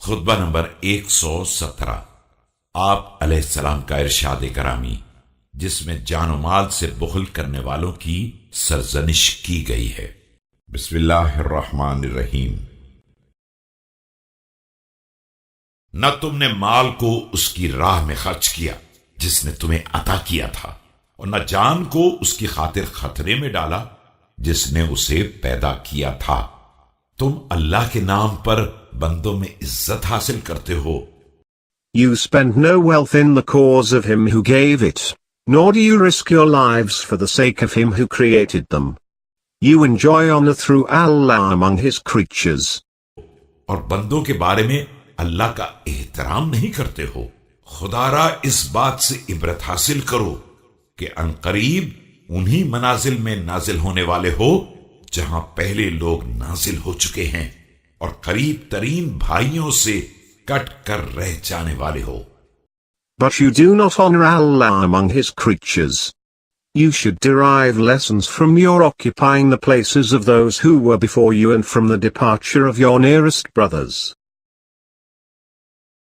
خطبہ نمبر 117 آپ علیہ السلام کا ارشاد کرامی جس میں جان و مال سے بخل کرنے والوں کی سرزنش کی گئی ہے۔ بسم اللہ الرحمن الرحیم۔ نہ تم نے مال کو اس کی راہ میں خرچ کیا جس نے تمہیں عطا کیا تھا، اور نہ جان کو اس کی خاطر خطرے میں ڈالا جس نے اسے پیدا کیا تھا۔ تم اللہ کے نام پر بندوں میں عزت حاصل کرتے ہو۔ You spend no wealth in the cause of him who gave it, nor do you risk your lives for the sake of him who created them. You enjoy honor through Allah among his creatures. اور بندوں کے بارے میں اللہ کا احترام نہیں کرتے ہو۔ خدا را اس بات سے عبرت حاصل کرو کہ عنقریب انہی منازل میں نازل ہونے والے ہو جہاں پہلے لوگ نازل ہو چکے ہیں، اور قریب ترین بھائیوں سے کٹ کر رہ جانے والے ہو۔ But you do not honor Allah among his creatures. You should derive lessons from your occupying the places of those who were before you and from the departure of your nearest brothers.